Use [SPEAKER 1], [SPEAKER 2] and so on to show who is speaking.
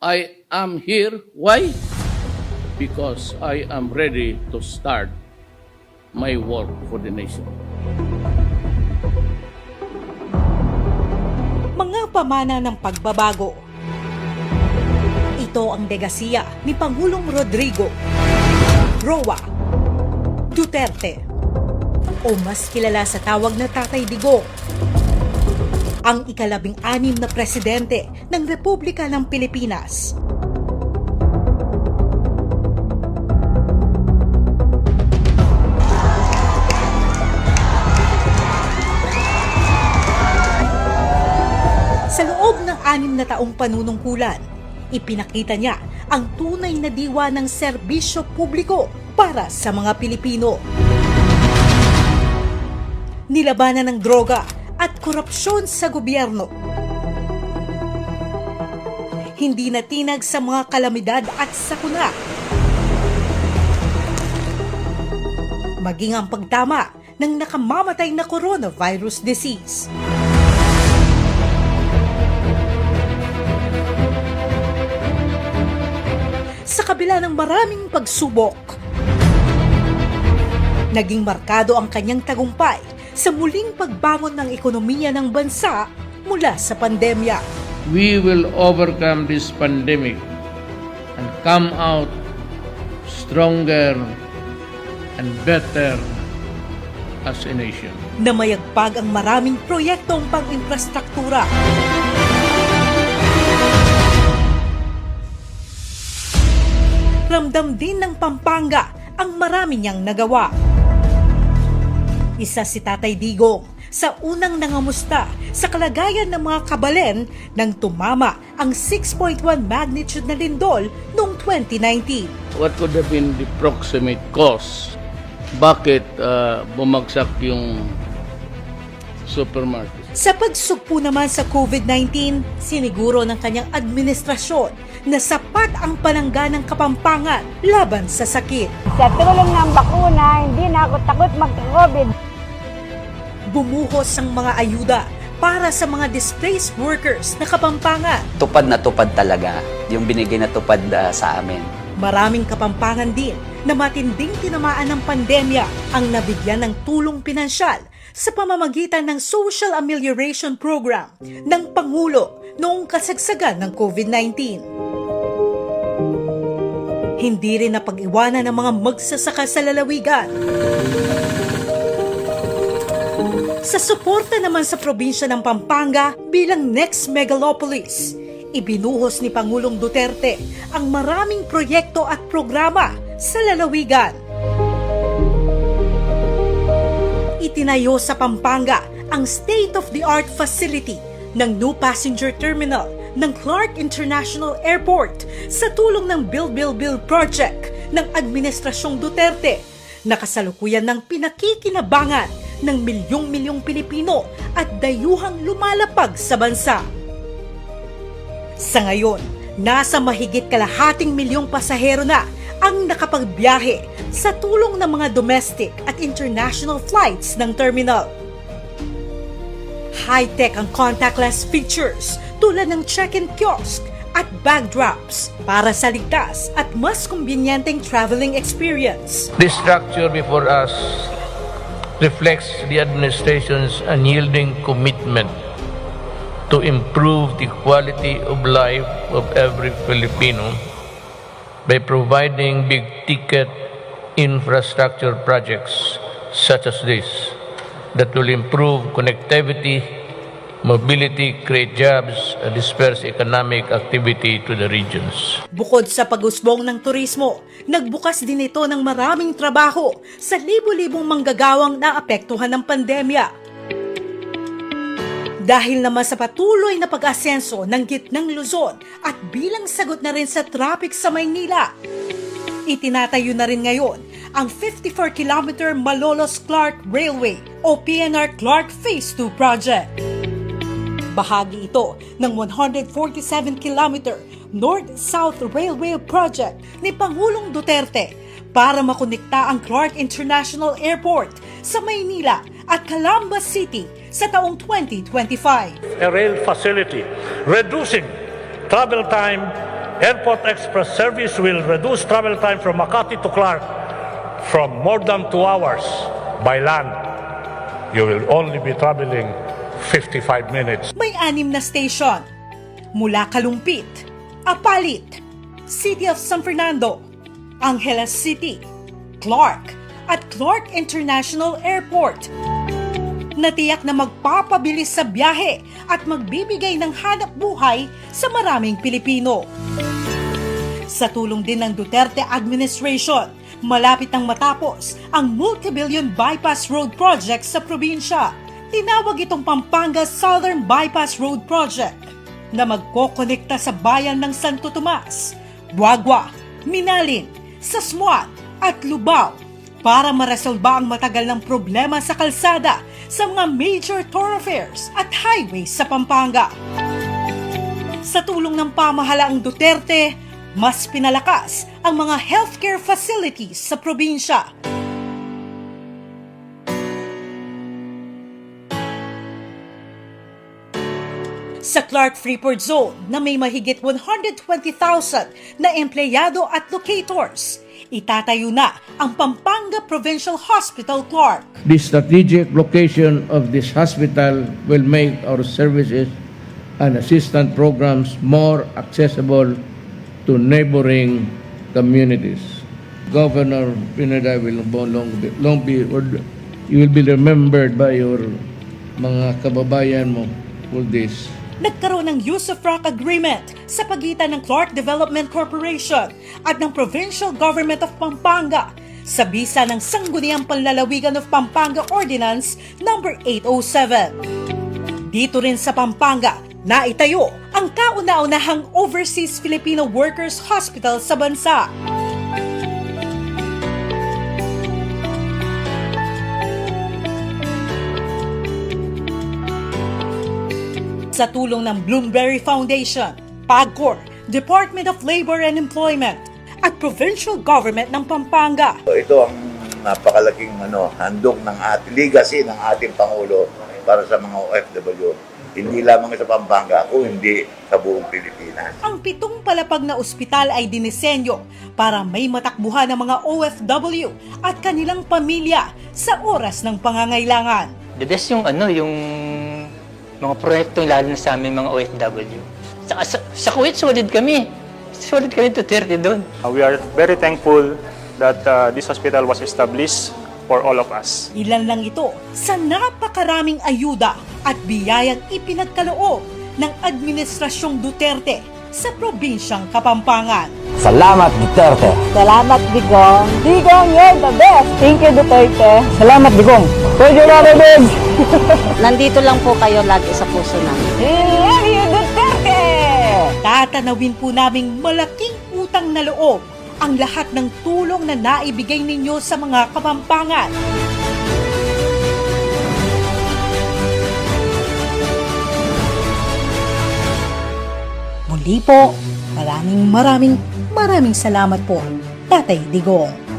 [SPEAKER 1] I am here. Why? Because I am ready to start my work for the nation.
[SPEAKER 2] Mga pamana ng pagbabago. Ito ang legasiya ni Pangulong Rodrigo Roa Duterte, o mas kilala sa tawag na Tatay Digong, ang ika-16 na presidente ng Republika ng Pilipinas. Sa loob ng 6 na taong panunungkulan, ipinakita niya ang tunay na diwa ng serbisyo publiko para sa mga Pilipino. Nilabanan ng droga at korupsyon sa gobyerno. Hindi natinag sa mga kalamidad at sakuna. Maging ang pagtama ng nakamamatay na coronavirus disease. Sa kabila ng maraming pagsubok, naging markado ang kanyang tagumpay sa muling pagbangon ng ekonomiya ng bansa mula sa pandemya.
[SPEAKER 1] We will overcome this pandemic and come out stronger and better as a nation.
[SPEAKER 2] Namayagpag ang maraming proyektong pang-infrastruktura. Ramdam din ng Pampanga ang marami niyang nagawa. Isa si Tatay Digong sa unang nangamusta sa kalagayan ng mga kabalen nang tumama ang 6.1 magnitude na lindol noong 2019.
[SPEAKER 1] What could have been the proximate cause? Bakit bumagsak yung supermarket?
[SPEAKER 2] Sa pagsugpo naman sa COVID-19, siniguro ng kanyang administrasyon na sapat ang panangga ng Kapampangan laban sa sakit.
[SPEAKER 3] Sa tulong ng bakuna, hindi na ako takot magka-COVID.
[SPEAKER 2] Bumuhos ang mga ayuda para sa mga displaced workers na Kapampangan.
[SPEAKER 4] Tupad na tupad talaga yung binigay na tupad sa amin.
[SPEAKER 2] Maraming Kapampangan din na matinding tinamaan ng pandemya ang nabigyan ng tulong pinansyal sa pamamagitan ng Social Amelioration Program ng Pangulo noong kasagsagan ng COVID-19. Hindi rin napag-iwanan ng mga magsasaka sa lalawigan. Sa suporta naman sa probinsya ng Pampanga bilang next megalopolis, ibinuhos ni Pangulong Duterte ang maraming proyekto at programa sa lalawigan. Itinayo sa Pampanga ang state-of-the-art facility ng new passenger terminal ng Clark International Airport sa tulong ng Build Project ng Administrasyong Duterte na kasalukuyan ng pinakikinabangan ng milyong-milyong Pilipino at dayuhang lumalapag sa bansa. Sa ngayon, nasa mahigit kalahating milyong pasahero na ang nakapagbiyahe sa tulong ng mga domestic at international flights ng terminal. High-tech ang contactless features tulad ng check-in kiosk at bag drops para sa ligtas at mas kumbinyenteng traveling experience.
[SPEAKER 5] This structure before us reflects the administration's unyielding commitment to improve the quality of life of every Filipino by providing big-ticket infrastructure projects such as this that will improve connectivity, mobility, create jobs, and disperse economic activity to the regions.
[SPEAKER 2] Bukod sa pag-usbong ng turismo, nagbukas din ito ng maraming trabaho sa libo-libong manggagawang naapektuhan ng pandemya. Dahil naman sa patuloy na pag-asenso ng gitnang Luzon at bilang sagot na rin sa traffic sa Maynila, itinatayo na rin ngayon ang 54-kilometer Malolos-Clark Railway o PNR Clark Phase 2 project. Bahagi ito ng 147-kilometer North-South Railway Project ni Pangulong Duterte para makonekta ang Clark International Airport sa Maynila at Calamba City sa taong 2025.
[SPEAKER 6] A rail facility, reducing travel time Airport Express service will reduce travel time from Makati to Clark from more than 2 hours by land. You will only be traveling 55 minutes.
[SPEAKER 2] May 6 na station mula Kalumpit, Apalit, City of San Fernando, Angeles City, Clark at Clark International Airport. Natiyak na magpapabilis sa biyahe at magbibigay ng hanap buhay sa maraming Pilipino. Sa tulong din ng Duterte administration, malapit nang matapos ang multi-billion bypass road project sa probinsya. Tinawag itong Pampanga Southern Bypass Road Project na magkokonekta sa bayan ng Santo Tomas, Buagua, Minalin, Sasmuat at Lubao para maresolba ang matagal ng problema sa kalsada sa mga major thoroughfares at highways sa Pampanga. Sa tulong ng pamahalaang Duterte, mas pinalakas ang mga healthcare facilities sa probinsya. Sa Clark Freeport Zone na may mahigit 120,000 na empleyado at locators, itatayo na ang Pampanga Provincial Hospital Clark.
[SPEAKER 1] The strategic location of this hospital will make our services and assistance programs more accessible to neighboring communities. Governor Pineda will long be you will be remembered by your mga kababayan mo for this.
[SPEAKER 2] Nagkaroon ng use of rock agreement sa pagitan ng Clark Development Corporation at ng Provincial Government of Pampanga sa bisa ng Sangguniang Panlalawigan of Pampanga Ordinance No. 807. Dito rin sa Pampanga, naitayo ang kauna-unahang Overseas Filipino Workers Hospital sa bansa. Sa tulong ng Bloomberry Foundation, PAGCOR, Department of Labor and Employment, at Provincial Government ng Pampanga.
[SPEAKER 7] Ito ang napakalaking handog ng legacy ng ating Pangulo para sa mga OFW. Hindi lamang sa Pampanga, kundi sa buong Pilipinas.
[SPEAKER 2] Ang 7 palapag na ospital ay dinisenyo para may matakbuhan ng mga OFW at kanilang pamilya sa oras ng pangangailangan.
[SPEAKER 8] The best yung yung mga proyekto lalo na sa aming mga OFW. Sa Kuwait, solid kami. Solid kami to 30 doon.
[SPEAKER 9] We are very thankful that this hospital was established for all of us.
[SPEAKER 2] Ilan lang ito sa napakaraming ayuda at biyayang ipinagkaloob ng Administrasyong Duterte sa probinsyang Kapampangan.
[SPEAKER 10] Salamat, Duterte!
[SPEAKER 3] Salamat, Digong. Digong, you're the best. Thank you, Duterte.
[SPEAKER 10] Salamat, Digong! Thank you, Maribig!
[SPEAKER 3] Nandito lang po kayo lagi sa puso namin.
[SPEAKER 10] We love you, Duterte!
[SPEAKER 2] Tatanawin po naming malaking utang na loob ang lahat ng tulong na naibigay ninyo sa mga Kapampangan. Muli po, maraming salamat po, Tatay Digong.